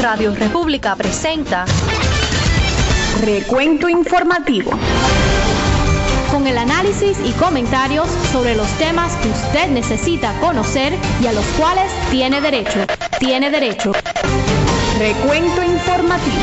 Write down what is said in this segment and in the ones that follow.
Radio República presenta Recuento Informativo, con el análisis y comentarios sobre los temas que usted necesita conocer y a los cuales tiene derecho. Recuento Informativo.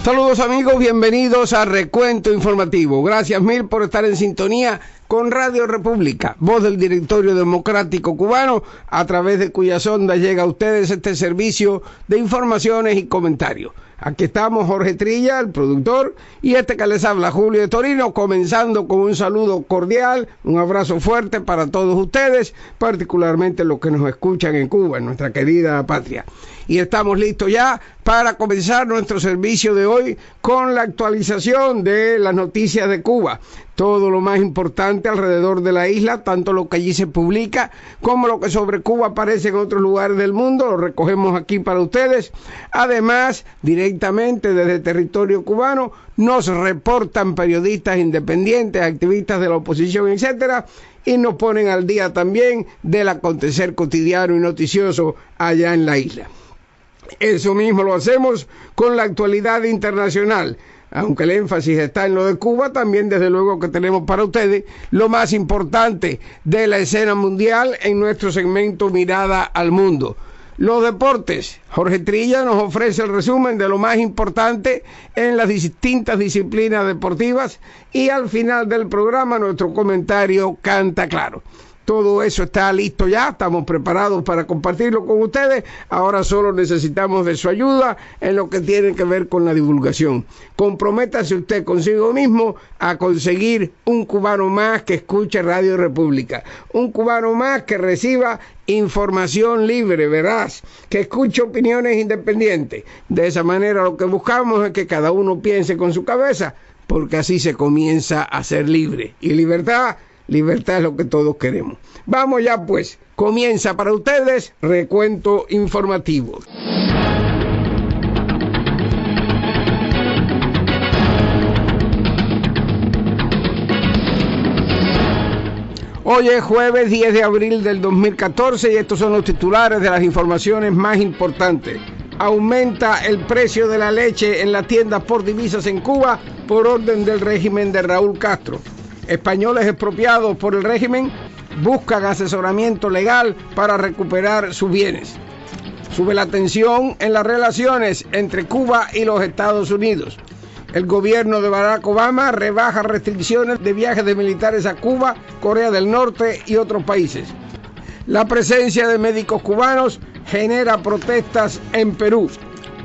Saludos amigos, bienvenidos a Recuento Informativo. Gracias mil por estar en sintonía con Radio República, voz del Directorio Democrático Cubano, a través de cuyas ondas llega a ustedes este servicio de informaciones y comentarios. Aquí estamos Jorge Trilla, el productor, y este que les habla, Julio de Torino, comenzando con un saludo cordial, un abrazo fuerte para todos ustedes, particularmente los que nos escuchan en Cuba, en nuestra querida patria. Y estamos listos ya para comenzar nuestro servicio de hoy con la actualización de las noticias de Cuba. Todo lo más importante alrededor de la isla, tanto lo que allí se publica como lo que sobre Cuba aparece en otros lugares del mundo, lo recogemos aquí para ustedes. Además, directamente desde el territorio cubano, nos reportan periodistas independientes, activistas de la oposición, etcétera, y nos ponen al día también del acontecer cotidiano y noticioso allá en la isla. Eso mismo lo hacemos con la actualidad internacional. Aunque el énfasis está en lo de Cuba, también desde luego que tenemos para ustedes lo más importante de la escena mundial en nuestro segmento Mirada al Mundo. Los deportes. Jorge Trilla nos ofrece el resumen de lo más importante en las distintas disciplinas deportivas y al final del programa nuestro comentario canta claro. Todo eso está listo ya, estamos preparados para compartirlo con ustedes. Ahora solo necesitamos de su ayuda en lo que tiene que ver con la divulgación. Comprométase usted consigo mismo a conseguir un cubano más que escuche Radio República. Un cubano más que reciba información libre, veraz, que escuche opiniones independientes. De esa manera lo que buscamos es que cada uno piense con su cabeza, porque así se comienza a ser libre. Y libertad es lo que todos queremos. Vamos ya pues, comienza para ustedes Recuento Informativo. Hoy es jueves 10 de abril del 2014 y estos son los titulares de las informaciones más importantes. Aumenta el precio de la leche en las tiendas por divisas en Cuba por orden del régimen de Raúl Castro. Españoles expropiados por el régimen buscan asesoramiento legal para recuperar sus bienes. Sube la tensión en las relaciones entre Cuba y los Estados Unidos. El gobierno de Barack Obama rebaja restricciones de viajes de militares a Cuba, Corea del Norte y otros países. La presencia de médicos cubanos genera protestas en Perú.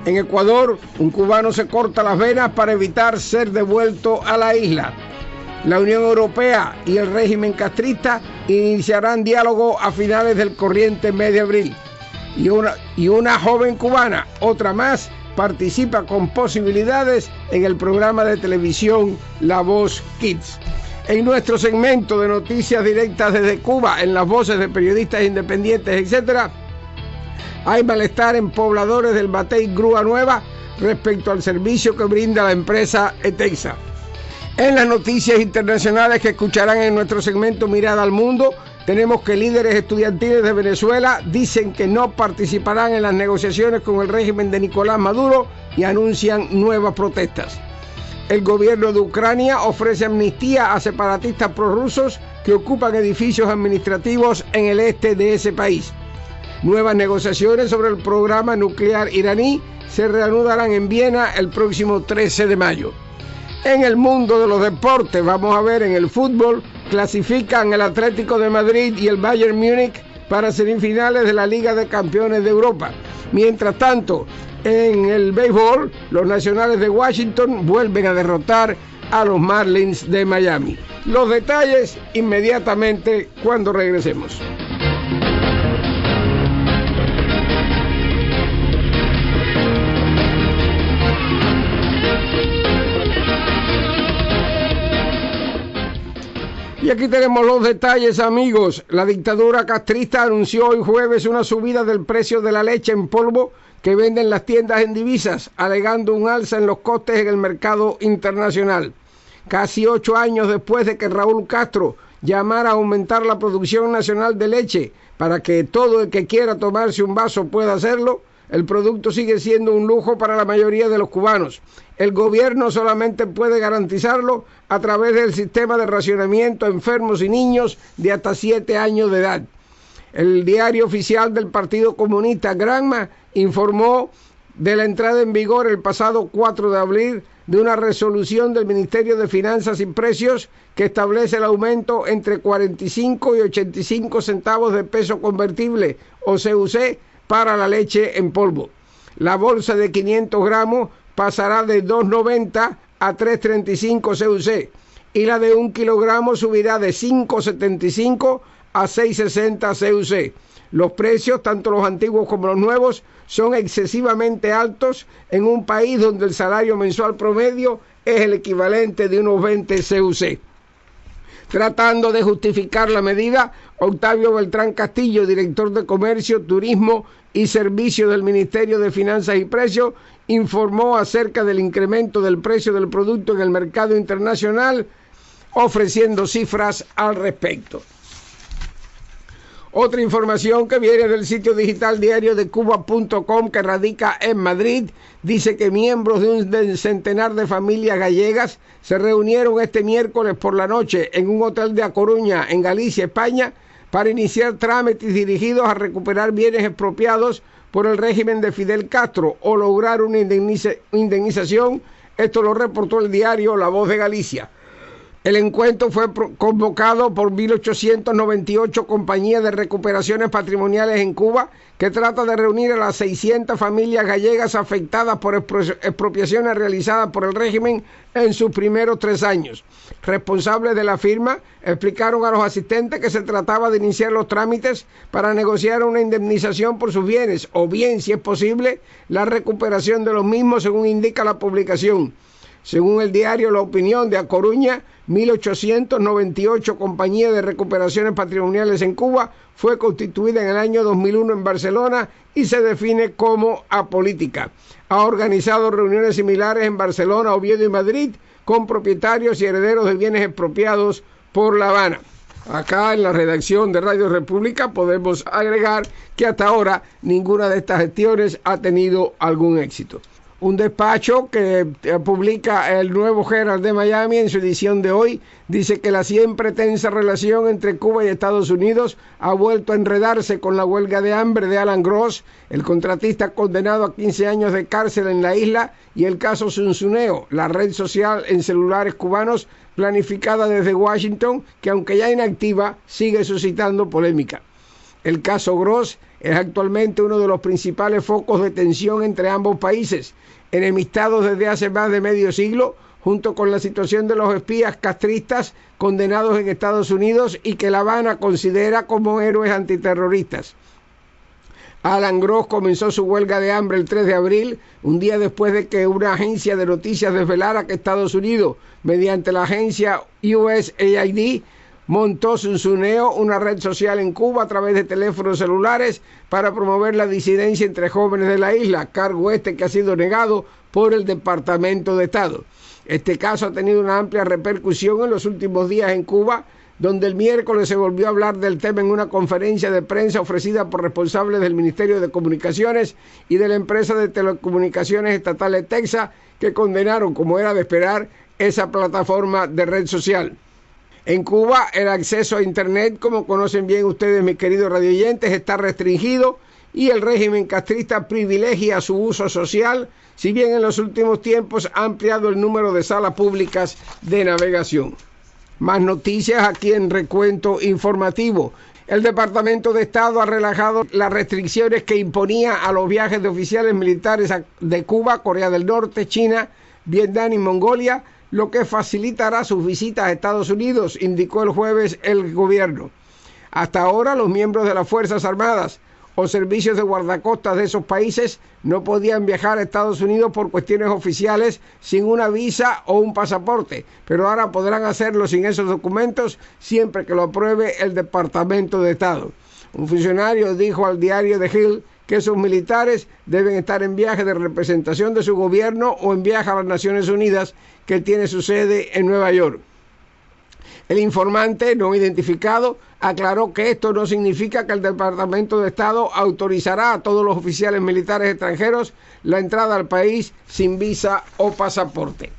En Ecuador, un cubano se corta las venas para evitar ser devuelto a la isla. La Unión Europea y el régimen castrista iniciarán diálogo a finales del corriente mes de abril. Y una joven cubana, otra más, participa con posibilidades en el programa de televisión La Voz Kids. En nuestro segmento de noticias directas desde Cuba, en las voces de periodistas independientes, etc., hay malestar en pobladores del Batey Grúa Nueva respecto al servicio que brinda la empresa Etexa. En las noticias internacionales que escucharán en nuestro segmento Mirada al Mundo, tenemos que líderes estudiantiles de Venezuela dicen que no participarán en las negociaciones con el régimen de Nicolás Maduro y anuncian nuevas protestas. El gobierno de Ucrania ofrece amnistía a separatistas prorrusos que ocupan edificios administrativos en el este de ese país. Nuevas negociaciones sobre el programa nuclear iraní se reanudarán en Viena el próximo 13 de mayo. En el mundo de los deportes, vamos a ver en el fútbol, clasifican el Atlético de Madrid y el Bayern Múnich para semifinales de la Liga de Campeones de Europa. Mientras tanto, en el béisbol, los Nacionales de Washington vuelven a derrotar a los Marlins de Miami. Los detalles inmediatamente cuando regresemos. Y aquí tenemos los detalles, amigos. La dictadura castrista anunció hoy jueves una subida del precio de la leche en polvo que venden las tiendas en divisas, alegando un alza en los costes en el mercado internacional. Casi 8 años después de que Raúl Castro llamar a aumentar la producción nacional de leche para que todo el que quiera tomarse un vaso pueda hacerlo, el producto sigue siendo un lujo para la mayoría de los cubanos. El gobierno solamente puede garantizarlo a través del sistema de racionamiento a enfermos y niños de hasta 7 años de edad. El diario oficial del Partido Comunista, Granma, informó de la entrada en vigor el pasado 4 de abril de una resolución del Ministerio de Finanzas y Precios que establece el aumento entre 45 y 85 centavos de peso convertible o CUC para la leche en polvo. La bolsa de 500 gramos pasará de 2.90 a 3.35 CUC y la de 1 kilogramo subirá de 5.75 a 6.60 CUC. Los precios, tanto los antiguos como los nuevos, son excesivamente altos en un país donde el salario mensual promedio es el equivalente de unos 20 CUC. Tratando de justificar la medida, Octavio Beltrán Castillo, director de Comercio, Turismo y Servicios del Ministerio de Finanzas y Precios, informó acerca del incremento del precio del producto en el mercado internacional, ofreciendo cifras al respecto. Otra información que viene del sitio digital diariodecuba.com, que radica en Madrid, dice que miembros de un centenar de familias gallegas se reunieron este miércoles por la noche en un hotel de A Coruña, en Galicia, España, para iniciar trámites dirigidos a recuperar bienes expropiados por el régimen de Fidel Castro o lograr una indemnización. Esto lo reportó el diario La Voz de Galicia. El encuentro fue convocado por 1898 compañías de recuperaciones patrimoniales en Cuba, que trata de reunir a las 600 familias gallegas afectadas por expropiaciones realizadas por el régimen en sus primeros 3 años. Responsables de la firma explicaron a los asistentes que se trataba de iniciar los trámites para negociar una indemnización por sus bienes, o bien, si es posible, la recuperación de los mismos, según indica la publicación. Según el diario La Opinión de A Coruña, 1898 compañías de recuperaciones patrimoniales en Cuba fue constituida en el año 2001 en Barcelona y se define como apolítica. Ha organizado reuniones similares en Barcelona, Oviedo y Madrid con propietarios y herederos de bienes expropiados por La Habana. Acá en la redacción de Radio República podemos agregar que hasta ahora ninguna de estas gestiones ha tenido algún éxito. Un despacho que publica el Nuevo Herald de Miami en su edición de hoy dice que la siempre tensa relación entre Cuba y Estados Unidos ha vuelto a enredarse con la huelga de hambre de Alan Gross, el contratista condenado a 15 años de cárcel en la isla, y el caso Zunzuneo, la red social en celulares cubanos planificada desde Washington, que aunque ya inactiva, sigue suscitando polémica. El caso Gross es actualmente uno de los principales focos de tensión entre ambos países, enemistados desde hace más de medio siglo, junto con la situación de los espías castristas condenados en Estados Unidos y que La Habana considera como héroes antiterroristas. Alan Gross comenzó su huelga de hambre el 3 de abril, un día después de que una agencia de noticias desvelara que Estados Unidos, mediante la agencia USAID, montó Zunzuneo, una red social en Cuba a través de teléfonos celulares para promover la disidencia entre jóvenes de la isla, cargo que ha sido negado por el Departamento de Estado. Este caso ha tenido una amplia repercusión en los últimos días en Cuba, donde el miércoles se volvió a hablar del tema en una conferencia de prensa ofrecida por responsables del Ministerio de Comunicaciones y de la empresa de telecomunicaciones estatal de Texas, que condenaron, como era de esperar, esa plataforma de red social. En Cuba, el acceso a Internet, como conocen bien ustedes, mis queridos radioyentes, está restringido y el régimen castrista privilegia su uso social, si bien en los últimos tiempos ha ampliado el número de salas públicas de navegación. Más noticias aquí en Recuento Informativo. El Departamento de Estado ha relajado las restricciones que imponía a los viajes de oficiales militares de Cuba, Corea del Norte, China, Vietnam y Mongolia, lo que facilitará sus visitas a Estados Unidos, indicó el jueves el gobierno. Hasta ahora, los miembros de las Fuerzas Armadas o servicios de guardacostas de esos países no podían viajar a Estados Unidos por cuestiones oficiales sin una visa o un pasaporte, pero ahora podrán hacerlo sin esos documentos siempre que lo apruebe el Departamento de Estado. Un funcionario dijo al diario The Hill que esos militares deben estar en viaje de representación de su gobierno o en viaje a las Naciones Unidas, que tiene su sede en Nueva York. El informante, no identificado, aclaró que esto no significa que el Departamento de Estado autorizará a todos los oficiales militares extranjeros la entrada al país sin visa o pasaporte.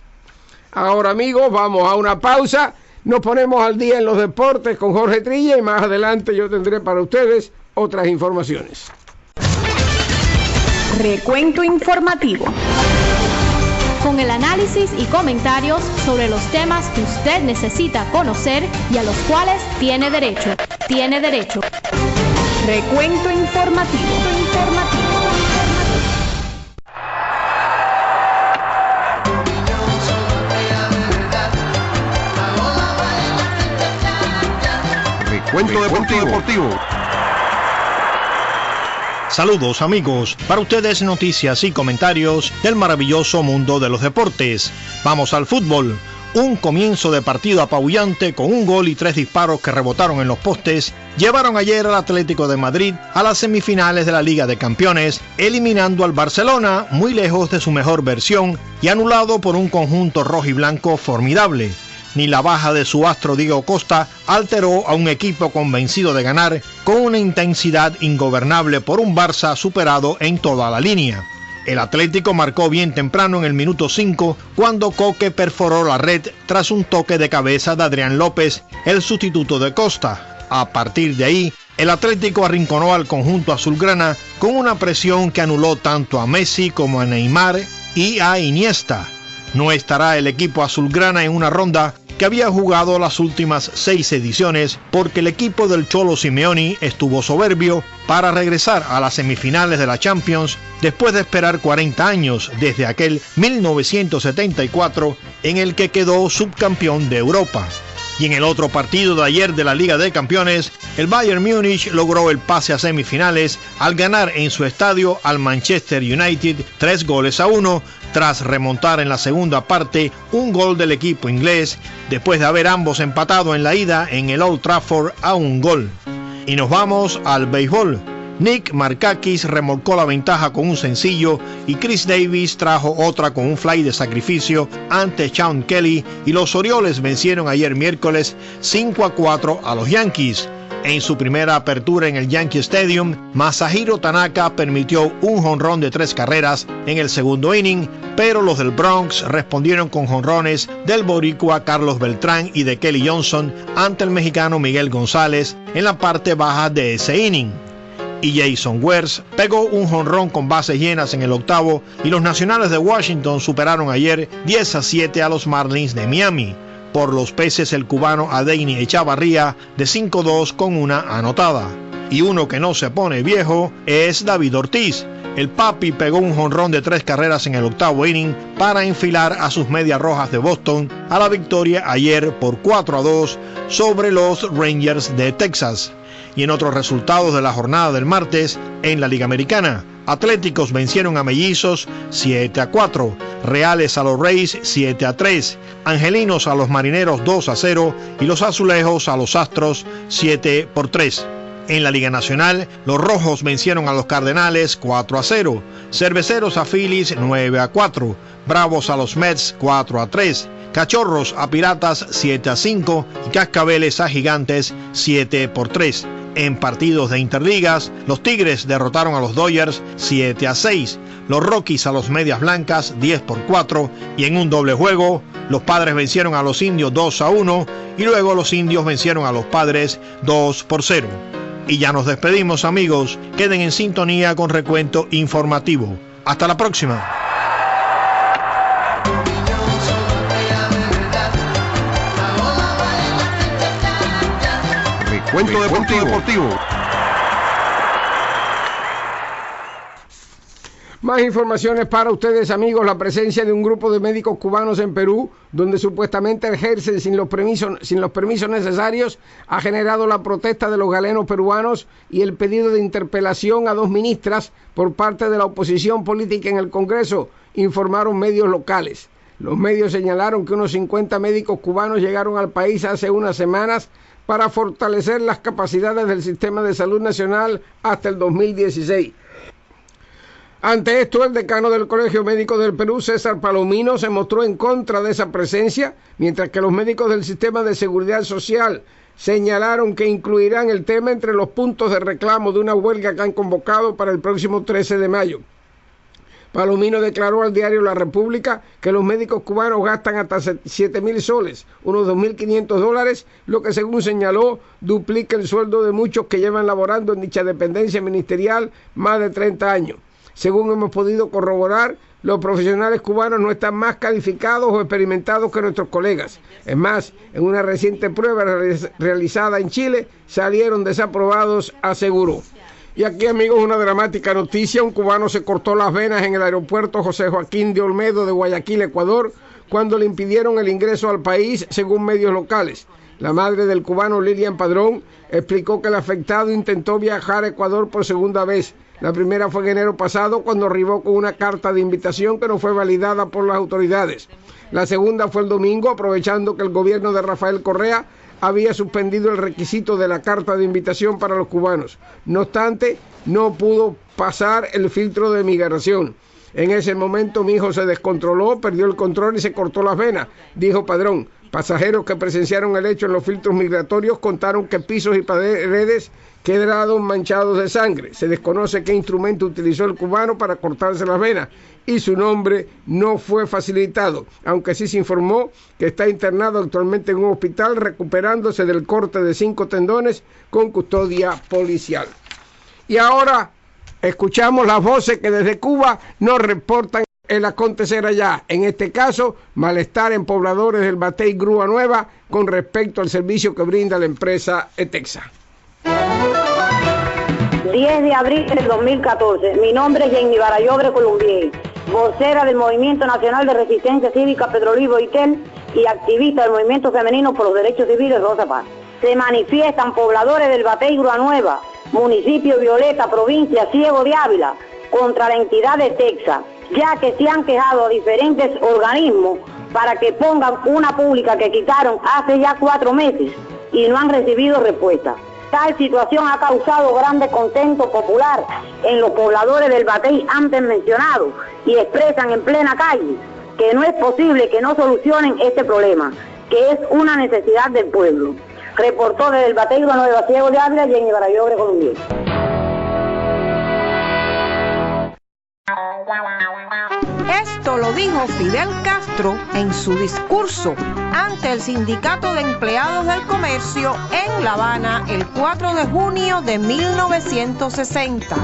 Ahora, amigos, vamos a una pausa. Nos ponemos al día en los deportes con Jorge Trilla y más adelante yo tendré para ustedes otras informaciones. Recuento informativo. Con el análisis y comentarios sobre los temas que usted necesita conocer y a los cuales tiene derecho. Recuento informativo. Recuento deportivo. Saludos amigos, para ustedes noticias y comentarios del maravilloso mundo de los deportes. Vamos al fútbol. Un comienzo de partido apabullante con un gol y 3 disparos que rebotaron en los postes llevaron ayer al Atlético de Madrid a las semifinales de la Liga de Campeones, eliminando al Barcelona muy lejos de su mejor versión y anulado por un conjunto rojiblanco formidable. Ni la baja de su astro Diego Costa alteró a un equipo convencido de ganar con una intensidad ingobernable por un Barça superado en toda la línea. El Atlético marcó bien temprano en el minuto 5 cuando Coque perforó la red tras un toque de cabeza de Adrián López, el sustituto de Costa. A partir de ahí, el Atlético arrinconó al conjunto azulgrana con una presión que anuló tanto a Messi como a Neymar y a Iniesta. No estará el equipo azulgrana en una ronda que había jugado las últimas 6 ediciones porque el equipo del Cholo Simeone estuvo soberbio para regresar a las semifinales de la Champions después de esperar 40 años desde aquel 1974 en el que quedó subcampeón de Europa. Y en el otro partido de ayer de la Liga de Campeones, el Bayern Múnich logró el pase a semifinales al ganar en su estadio al Manchester United 3-1, tras remontar en la segunda parte un gol del equipo inglés, después de haber ambos empatado en la ida en el Old Trafford a un gol. Y nos vamos al béisbol. Nick Markakis remolcó la ventaja con un sencillo y Chris Davis trajo otra con un fly de sacrificio ante Sean Kelly y los Orioles vencieron ayer miércoles 5-4 a los Yankees. En su primera apertura en el Yankee Stadium, Masahiro Tanaka permitió un jonrón de 3 carreras en el segundo inning, pero los del Bronx respondieron con jonrones del boricua Carlos Beltrán y de Kelly Johnson ante el mexicano Miguel González en la parte baja de ese inning. Y Jason Wers pegó un jonrón con bases llenas en el octavo y los Nacionales de Washington superaron ayer 10-7 a los Marlins de Miami. Por los peces el cubano Adeiny Echavarría de 5-2 con una anotada. Y uno que no se pone viejo es David Ortiz. El papi pegó un jonrón de 3 carreras en el octavo inning para enfilar a sus Medias Rojas de Boston a la victoria ayer por 4-2 sobre los Rangers de Texas. Y en otros resultados de la jornada del martes, en la Liga Americana, Atléticos vencieron a Mellizos 7-4, Reales a los Rays 7-3, Angelinos a los Marineros 2-0 y los Azulejos a los Astros 7-3. En la Liga Nacional, los Rojos vencieron a los Cardenales 4-0, Cerveceros a Phillies 9-4, Bravos a los Mets 4-3, Cachorros a Piratas 7-5 y Cascabeles a Gigantes 7-3. En partidos de interligas, los Tigres derrotaron a los Dodgers 7-6, los Rockies a los Medias Blancas 10-4 y en un doble juego, los Padres vencieron a los Indios 2-1 y luego los Indios vencieron a los Padres 2-0. Y ya nos despedimos amigos, queden en sintonía con Recuento Informativo. Hasta la próxima. Recuento deportivo. Más informaciones para ustedes amigos. La presencia de un grupo de médicos cubanos en Perú, donde supuestamente ejercen sin los permisos necesarios, ha generado la protesta de los galenos peruanos y el pedido de interpelación a 2 ministras por parte de la oposición política en el Congreso, informaron medios locales. Los medios señalaron que unos 50 médicos cubanos llegaron al país hace unas semanas para fortalecer las capacidades del sistema de salud nacional hasta el 2016. Ante esto, el decano del Colegio Médico del Perú, César Palomino, se mostró en contra de esa presencia, mientras que los médicos del sistema de seguridad social señalaron que incluirán el tema entre los puntos de reclamo de una huelga que han convocado para el próximo 13 de mayo. Palomino declaró al diario La República que los médicos cubanos gastan hasta 7.000 soles, unos $2.500, lo que según señaló duplica el sueldo de muchos que llevan laborando en dicha dependencia ministerial más de 30 años. Según hemos podido corroborar, los profesionales cubanos no están más calificados o experimentados que nuestros colegas. Es más, en una reciente prueba realizada en Chile, salieron desaprobados, aseguró. Y aquí, amigos, una dramática noticia. Un cubano se cortó las venas en el aeropuerto José Joaquín de Olmedo de Guayaquil, Ecuador, cuando le impidieron el ingreso al país, según medios locales. La madre del cubano, Lilian Padrón, explicó que el afectado intentó viajar a Ecuador por segunda vez. La primera fue en enero pasado, cuando arribó con una carta de invitación que no fue validada por las autoridades. La segunda fue el domingo, aprovechando que el gobierno de Rafael Correa había suspendido el requisito de la carta de invitación para los cubanos. No obstante, no pudo pasar el filtro de migración. En ese momento mi hijo se descontroló, perdió el control y se cortó las venas, dijo Padrón. Pasajeros que presenciaron el hecho en los filtros migratorios contaron que pisos y paredes quedaron manchados de sangre. Se desconoce qué instrumento utilizó el cubano para cortarse las venas y su nombre no fue facilitado, aunque sí se informó que está internado actualmente en un hospital recuperándose del corte de 5 tendones con custodia policial. Y ahora escuchamos las voces que desde Cuba nos reportan el acontecer allá. En este caso, malestar en pobladores del Batey Grúa Nueva con respecto al servicio que brinda la empresa Etexa. 10 de abril del 2014. Mi nombre es Jenny Barayobre Columbier, vocera del Movimiento Nacional de Resistencia Cívica Pedro Luis Boitel y activista del Movimiento Femenino por los Derechos Civiles Rosa Paz. Se manifiestan pobladores del Batey Grúa Nueva, municipio Violeta, provincia Ciego de Ávila, contra la entidad de Etexa, ya que se han quejado a diferentes organismos para que pongan una pública que quitaron hace ya 4 meses y no han recibido respuesta. Tal situación ha causado gran descontento popular en los pobladores del Batey antes mencionados y expresan en plena calle que no es posible que no solucionen este problema, que es una necesidad del pueblo. Reportó desde el Batey Grúa Nueva, Ciego de Ávila, Jenny Barayobre Columbier. Esto lo dijo Fidel Castro en su discurso ante el Sindicato de Empleados del Comercio en La Habana el 4 de junio de 1960.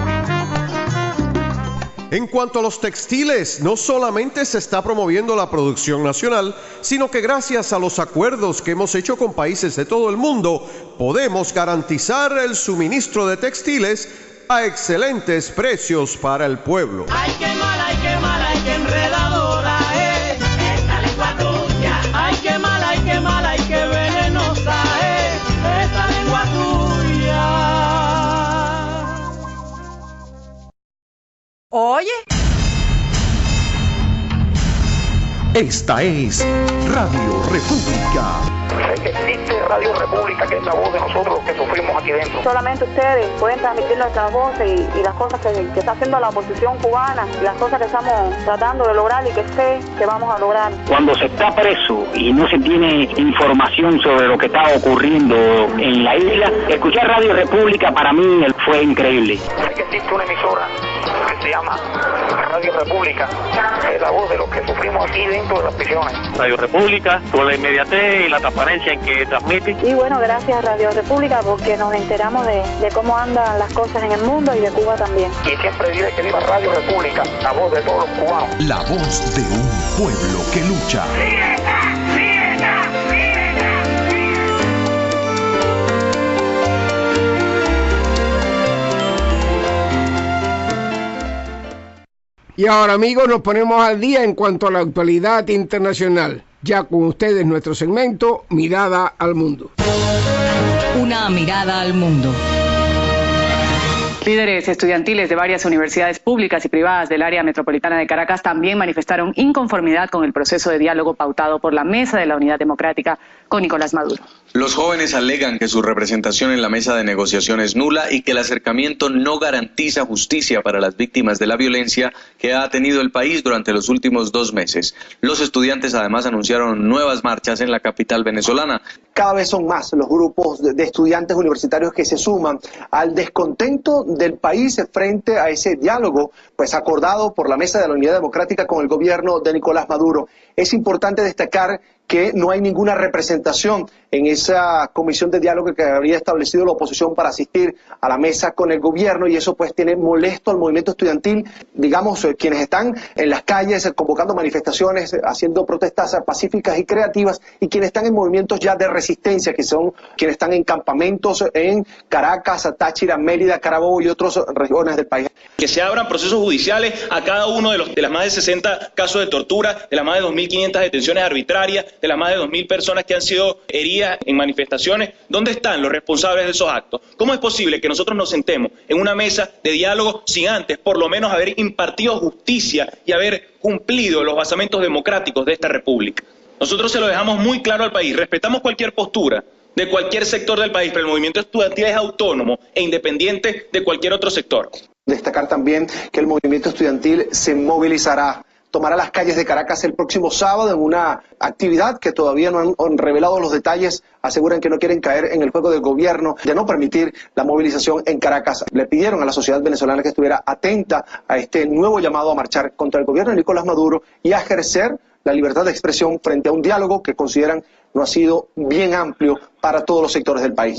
En cuanto a los textiles, no solamente se está promoviendo la producción nacional, sino que gracias a los acuerdos que hemos hecho con países de todo el mundo, podemos garantizar el suministro de textiles a excelentes precios para el pueblo. Ay, qué mala, ay, qué mala, ay, qué enredadora es esta lengua tuya. Ay, qué mala, ay, qué mala, ay, qué venenosa es esta lengua tuya. Oye. Esta es Radio República. Existe Radio República, que es la voz de nosotros que sufrimos aquí dentro. Solamente ustedes pueden transmitir nuestras voces y las cosas que está haciendo la oposición cubana, y las cosas que estamos tratando de lograr y que sé que vamos a lograr. Cuando se está preso y no se tiene información sobre lo que está ocurriendo en la isla, escuchar Radio República para mí fue increíble. Sé que existe una emisora que se llama Radio República, que es la voz de los que sufrimos aquí dentro de las prisiones. Radio República, con la inmediatez y la transparencia en que transmite. Y bueno, gracias a Radio República porque nos enteramos de cómo andan las cosas en el mundo y de Cuba también. Y siempre diré que viva Radio República, la voz de todos los cubanos. La voz de un pueblo que lucha. Y ahora, amigos, nos ponemos al día en cuanto a la actualidad internacional. Ya con ustedes nuestro segmento Mirada al Mundo. Una mirada al mundo. Líderes estudiantiles de varias universidades públicas y privadas del área metropolitana de Caracas también manifestaron inconformidad con el proceso de diálogo pautado por la Mesa de la Unidad Democrática con Nicolás Maduro. Los jóvenes alegan que su representación en la mesa de negociación es nula y que el acercamiento no garantiza justicia para las víctimas de la violencia que ha tenido el país durante los últimos 2 meses. Los estudiantes además anunciaron nuevas marchas en la capital venezolana. Cada vez son más los grupos de estudiantes universitarios que se suman al descontento del país frente a ese diálogo pues acordado por la Mesa de la Unidad Democrática con el gobierno de Nicolás Maduro. Es importante destacar que no hay ninguna representación en esa comisión de diálogo que habría establecido la oposición para asistir a la mesa con el gobierno, y eso pues tiene molesto al movimiento estudiantil, digamos, quienes están en las calles convocando manifestaciones, haciendo protestas pacíficas y creativas, y quienes están en movimientos ya de resistencia, que son quienes están en campamentos en Caracas, Táchira, Mérida, Carabobo y otras regiones del país. Que se abran procesos judiciales a cada uno de las más de 60 casos de tortura, de las más de 2.500 detenciones arbitrarias, de las más de 2.000 personas que han sido heridas en manifestaciones. ¿Dónde están los responsables de esos actos? ¿Cómo es posible que nosotros nos sentemos en una mesa de diálogo sin antes por lo menos haber impartido justicia y haber cumplido los basamentos democráticos de esta república? Nosotros se lo dejamos muy claro al país, respetamos cualquier postura de cualquier sector del país, pero el movimiento estudiantil es autónomo e independiente de cualquier otro sector. Destacar también que el movimiento estudiantil se movilizará, tomará las calles de Caracas el próximo sábado en una actividad que todavía no han revelado los detalles. Aseguran que no quieren caer en el juego del gobierno de no permitir la movilización en Caracas. Le pidieron a la sociedad venezolana que estuviera atenta a este nuevo llamado a marchar contra el gobierno de Nicolás Maduro y a ejercer la libertad de expresión frente a un diálogo que consideran no ha sido bien amplio para todos los sectores del país.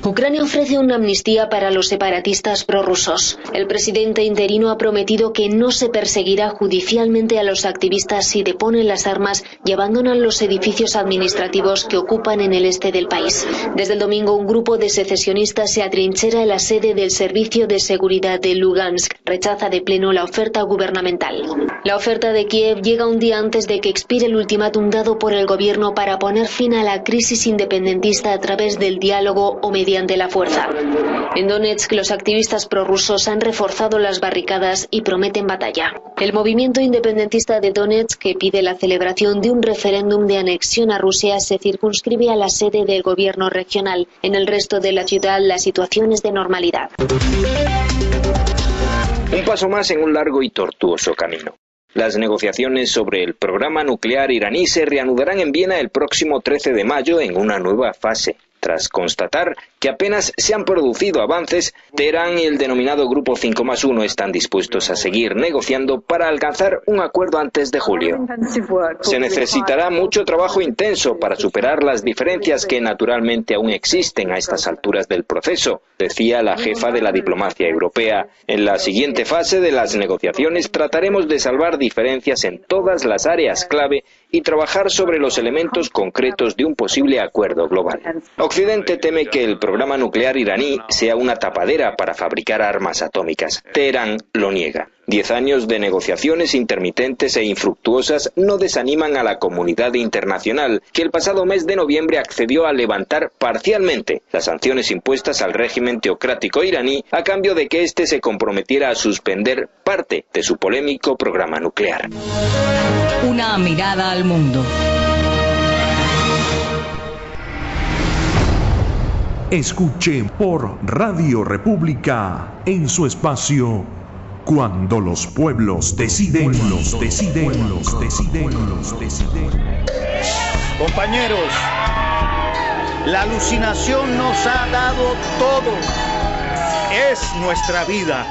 Ucrania ofrece una amnistía para los separatistas prorrusos. El presidente interino ha prometido que no se perseguirá judicialmente a los activistas si deponen las armas y abandonan los edificios administrativos que ocupan en el este del país. Desde el domingo, un grupo de secesionistas se atrinchera en la sede del Servicio de Seguridad de Lugansk. Rechaza de pleno la oferta gubernamental. La oferta de Kiev llega un día antes de que expire el ultimátum dado por el gobierno para poner fin a la crisis independentista a través del diálogo o mediante la fuerza. En Donetsk, los activistas prorrusos han reforzado las barricadas y prometen batalla. El movimiento independentista de Donetsk, que pide la celebración de un referéndum de anexión a Rusia, se circunscribe a la sede del gobierno regional. En el resto de la ciudad, la situación es de normalidad. Un paso más en un largo y tortuoso camino. Las negociaciones sobre el programa nuclear iraní se reanudarán en Viena el próximo 13 de mayo en una nueva fase. Tras constatar que apenas se han producido avances, Teherán y el denominado Grupo 5+1 están dispuestos a seguir negociando para alcanzar un acuerdo antes de julio. Se necesitará mucho trabajo intenso para superar las diferencias que naturalmente aún existen a estas alturas del proceso, decía la jefa de la diplomacia europea. En la siguiente fase de las negociaciones trataremos de salvar diferencias en todas las áreas clave y trabajar sobre los elementos concretos de un posible acuerdo global. Occidente teme que el programa nuclear iraní sea una tapadera para fabricar armas atómicas. Teherán lo niega. 10 años de negociaciones intermitentes e infructuosas no desaniman a la comunidad internacional, que el pasado mes de noviembre accedió a levantar parcialmente las sanciones impuestas al régimen teocrático iraní a cambio de que éste se comprometiera a suspender parte de su polémico programa nuclear. Una mirada al mundo. Escuche por Radio República en su espacio Cuando los pueblos deciden. Compañeros, la alucinación nos ha dado todo. Es nuestra vida.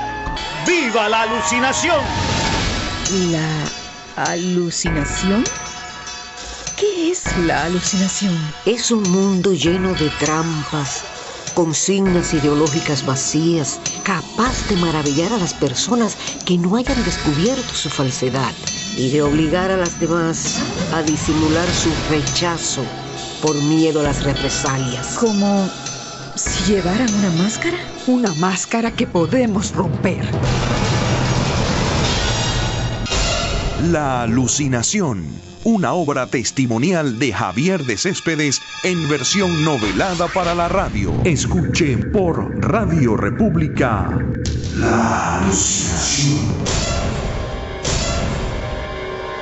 ¡Viva la alucinación! ¿La alucinación? ¿Qué es la alucinación? Es un mundo lleno de trampas, consignas ideológicas vacías, capaz de maravillar a las personas que no hayan descubierto su falsedad y de obligar a las demás a disimular su rechazo por miedo a las represalias. ¿Como si llevaran una máscara? Una máscara que podemos romper. La alucinación, una obra testimonial de Javier de Céspedes en versión novelada para la radio. Escuche por Radio República La alucinación.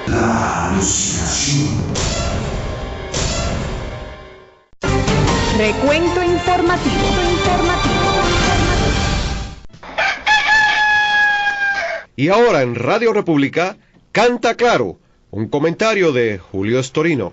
La alucinación. Recuento informativo. Y ahora en Radio República, Canta Claro, un comentario de Julio Estorino.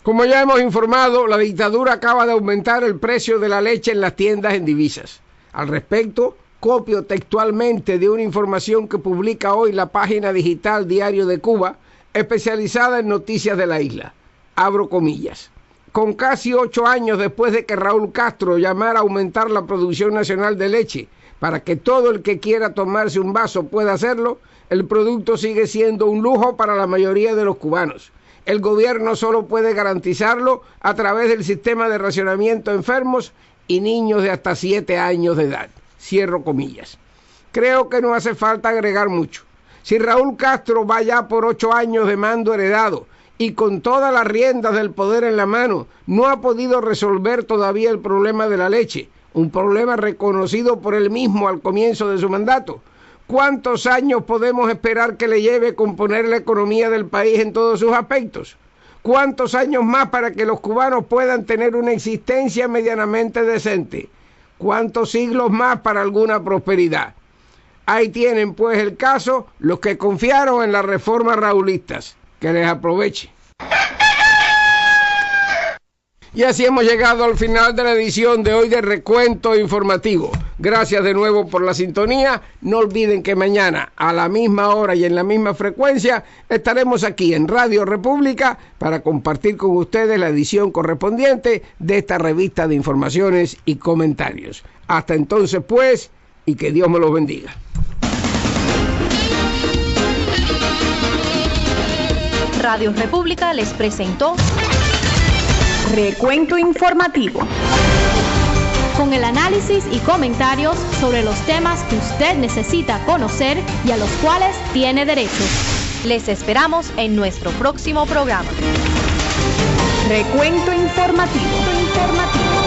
Como ya hemos informado, la dictadura acaba de aumentar el precio de la leche en las tiendas en divisas. Al respecto, copio textualmente de una información que publica hoy la página digital Diario de Cuba, especializada en noticias de la isla. Abro comillas. Con casi 8 años después de que Raúl Castro llamara a aumentar la producción nacional de leche para que todo el que quiera tomarse un vaso pueda hacerlo, el producto sigue siendo un lujo para la mayoría de los cubanos. El gobierno solo puede garantizarlo a través del sistema de racionamiento a enfermos y niños de hasta 7 años de edad. Cierro comillas. Creo que no hace falta agregar mucho. Si Raúl Castro va ya por 8 años de mando heredado y con todas las riendas del poder en la mano, no ha podido resolver todavía el problema de la leche, un problema reconocido por él mismo al comienzo de su mandato, ¿cuántos años podemos esperar que le lleve componer la economía del país en todos sus aspectos? ¿Cuántos años más para que los cubanos puedan tener una existencia medianamente decente? ¿Cuántos siglos más para alguna prosperidad? Ahí tienen pues el caso los que confiaron en las reformas raulistas. Que les aproveche. Y así hemos llegado al final de la edición de hoy de Recuento Informativo. Gracias de nuevo por la sintonía. No olviden que mañana a la misma hora y en la misma frecuencia estaremos aquí en Radio República para compartir con ustedes la edición correspondiente de esta revista de informaciones y comentarios. Hasta entonces pues, y que Dios me los bendiga. Radio República les presentó Recuento Informativo, con el análisis y comentarios sobre los temas que usted necesita conocer y a los cuales tiene derecho. Les esperamos en nuestro próximo programa. Recuento Informativo.